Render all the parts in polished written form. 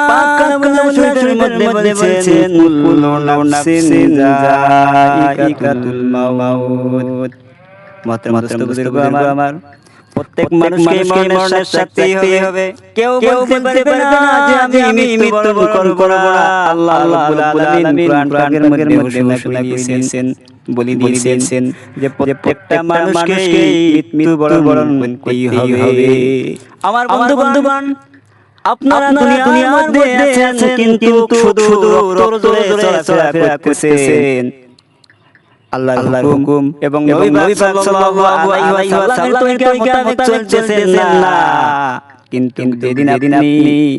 পাক কালামুল্লাহ শরীফের মধ্যে বলছেন কুল্লু নাফসিন যায়িকাতুল মাউত। মুহতারাম বুজুর্গ আমার, প্রত্যেক মানুষকে মরণের সাথে হবে। কেউ বলতে পারবে না যে আমি মৃত্যুবরণ করব না। আল্লাহ রাব্বুল আলামিন কোরআনের মধ্যে ঘোষণা দিয়েছেন, বলে দিয়েছেন যে প্রত্যেকটা মানুষকে মৃত্যুবরণ করতেই হবে। আমার বন্ধুগণ, আপনারা দুনিয়ার মধ্যে আছেন কিন্তু শুধু রক্ত জোরে চলাফেরা করতেছেন। আল্লাহর হুকুম এবং নবী পাক সাল্লাল্লাহু আলাইহি ওয়াসাল্লামের তরিকা মোতাবেক চলতেছেন না। কিন্তু যেদিন আপনি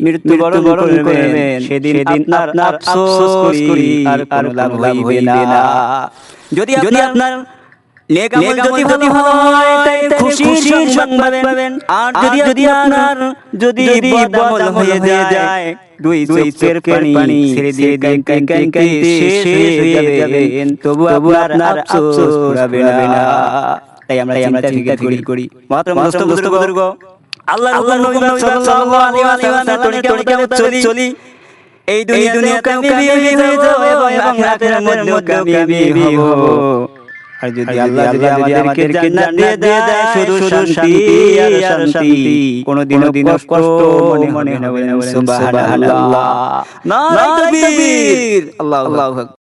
মৃত্যুবরণ করবেন সেদিন আপনার আফসোস করি আর কোনো লাভ হইবে না। যদি আপনার নেক আমল যদি ভালো হয় তাই খুশির সংবাদ পাবেন। আর যদি আপনার বদ আমল হয়ে যায়, দুই চোখের পানি ছেড়ে দিয়ে কাঁদতে শেষ হয়ে যাবেন, তবু আপনার আফসোস ফুরাবে না। তাই আমরা চিন্তা করি। মুহতারাম দোস্ত বুজুর্গ, আল্লাহর নবী সাল্লাল্লাহু আলাইহি ওয়াসাল্লামের তরিকা মোতাবেক চলি। এই দুনিয়াতে কামিয়াবি হয়ে যাব এবং আখিরাতের মধ্যেও কামিয়াবি হব। আর যদি আল্লাহ আমাদেরকে জান্নাত দিয়ে দেয়, শুধু শান্তি আর শান্তি, কোনোদিনও কষ্ট মনে হবে না। সুবহানাল্লাহ, নারায়ে তাকবীর, আল্লাহু আকবার।